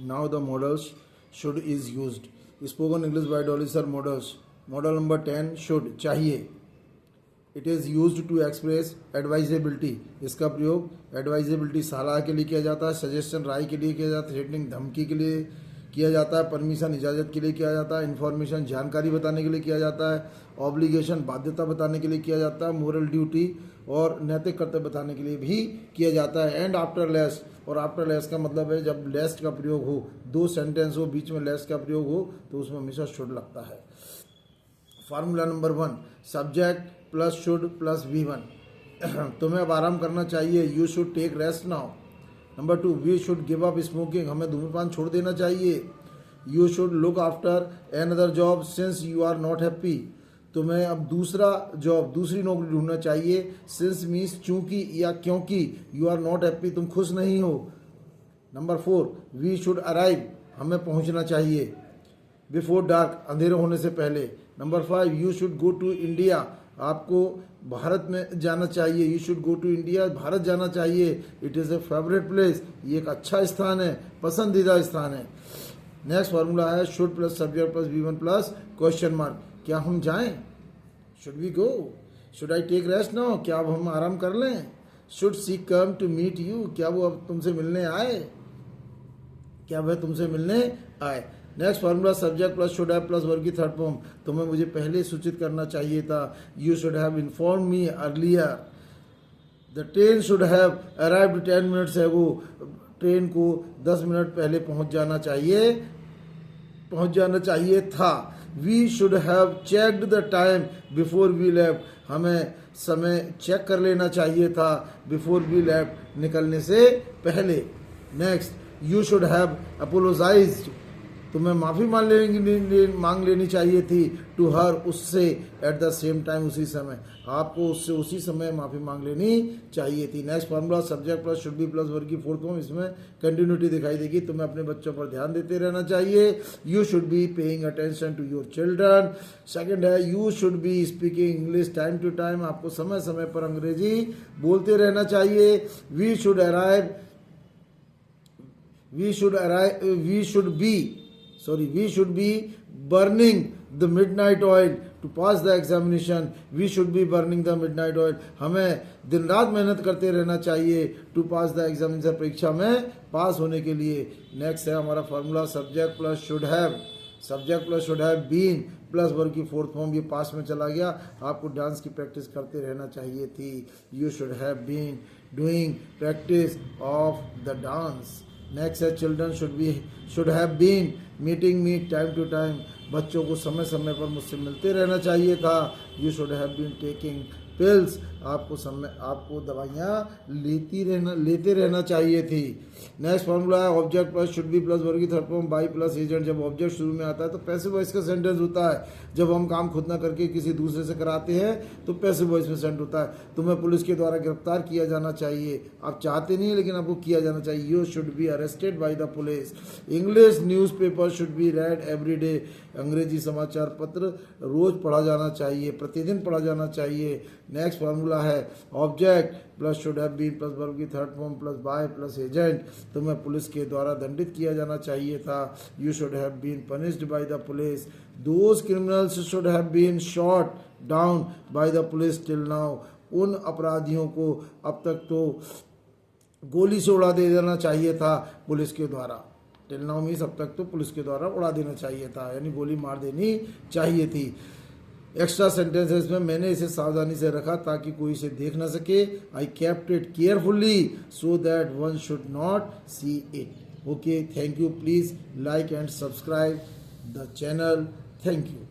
Now the modals should is used. Spoken English by Dolly Sir modals. Model number 10 should चाहिए. It is used to express advisability. इसका प्रयोग advisability सलाह के लिए किया जाता है, suggestion राय के लिए किया जाता है, threatening धमकी के लिए किया जाता है, परमिशन इजाज़त के लिए किया जाता है, इन्फॉर्मेशन जानकारी बताने के लिए किया जाता है, ऑब्लिगेशन बाध्यता बताने के लिए किया जाता है, मोरल ड्यूटी और नैतिक कर्तव्य बताने के लिए भी किया जाता है. एंड आफ्टर लेस, और आफ्टर लेस का मतलब है जब लेस्ट का प्रयोग हो, दो सेंटेंस हो, बीच में लेस्ट का प्रयोग हो तो उसमें हमेशा शुड लगता है. Formula number 1, subject plus should plus V1. तुम्हें अब आराम करना चाहिए. You should take rest now. Number 2, we should give up smoking. हमें धूम्रपान छोड़ देना चाहिए. You should look after another job since you are not happy. तुम्हें अब दूसरा जॉब, दूसरी नौकरी ढूंढना चाहिए. सिंस मीन्स चूंकि या क्योंकि, यू आर नॉट हैप्पी तुम खुश नहीं हो. Number 4, we should arrive. हमें पहुंचना चाहिए. बिफोर डार्क, अंधेरे होने से पहले. Number 5, you should go to India. आपको भारत में जाना चाहिए. You should go to India. भारत जाना चाहिए. It is a favourite place. ये एक अच्छा स्थान है, पसंदीदा स्थान है. नेक्स्ट फार्मूला है should plus subject plus V1 plus question mark. क्या हम जाएं? Should we go? Should I take rest now? क्या अब हम आराम कर लें? Should she come to meet you. क्या वो अब तुमसे मिलने आए? क्या वह तुमसे मिलने आए? Next formula subject plus should have plus verb की थर्ड फॉर्म. तुम्हें मुझे पहले सूचित करना चाहिए था. You should have inform me earlier. The train should have arrived 10 minutes ago. Train को 10 मिनट पहले पहुंच जाना चाहिए था. We should have checked the time before we left. हमें समय चेक कर लेना चाहिए था बिफोर वी लेफ्ट, निकलने से पहले. Next, you should have apologised. तुम्हें माफ़ी मांग लेनी चाहिए थी. टू हर, उससे. एट द सेम टाइम, उसी समय. आपको उससे उसी समय माफ़ी मांग लेनी चाहिए थी. Next formula subject plus should be plus verb की फोर्थ फॉर्म. इसमें कंटिन्यूटी दिखाई देगी. तुम्हें अपने बच्चों पर ध्यान देते रहना चाहिए. You should be paying attention to your children. Second है you should be speaking English time to time. आपको समय समय पर अंग्रेजी बोलते रहना चाहिए. We should be burning the midnight oil to pass the examination. We should be burning the midnight oil. हमें दिन रात मेहनत करते रहना चाहिए to pass the examination, परीक्षा में पास होने के लिए. नेक्स्ट है हमारा formula subject plus should have. Subject plus should have been plus verb की फोर्थ फॉर्म. ये पास में चला गया. आपको डांस की प्रैक्टिस करते रहना चाहिए थी. You should have been doing practice of the dance. Next है children should have been meeting me time to time. बच्चों को समय समय पर मुझसे मिलते रहना चाहिए था. You should have been taking pills. आपको दवाइयाँ लेते रहना चाहिए थी. नेक्स्ट फॉर्मूला है object plus should be plus verb की third form by plus agent. जब ऑब्जेक्ट शुरू में आता है तो पैसिव वॉइस का सेंटेंस होता है. जब हम काम खुद ना करके किसी दूसरे से कराते हैं तो पैसिव वॉइस में सेंट होता है. तुम्हें पुलिस के द्वारा गिरफ्तार किया जाना चाहिए. आप चाहते नहीं लेकिन आपको किया जाना चाहिए. You should be arrested bye the police. English newspaper should be red every day. अंग्रेजी समाचार पत्र रोज पढ़ा जाना चाहिए, प्रतिदिन पढ़ा जाना चाहिए. नेक्स्ट फार्मूला है object plus should have been plus verb की third form plus by plus agent. तुम्हें पुलिस के द्वारा दंडित किया जाना चाहिए था. You should have been punished by the police. Those criminals should have been shot down by the police till now. उन अपराधियों को अब तक तो गोली से उड़ा दे देना चाहिए था पुलिस के द्वारा. टिल नाउ मीन्स अब तक तो पुलिस के द्वारा उड़ा देना चाहिए था, यानी गोली मार देनी चाहिए थी. एक्स्ट्रा सेंटेंसेस में मैंने इसे सावधानी से रखा ताकि कोई इसे देख ना सके. I kept it carefully so that one should not see it. Okay, thank you. Please like and subscribe the channel. Thank you.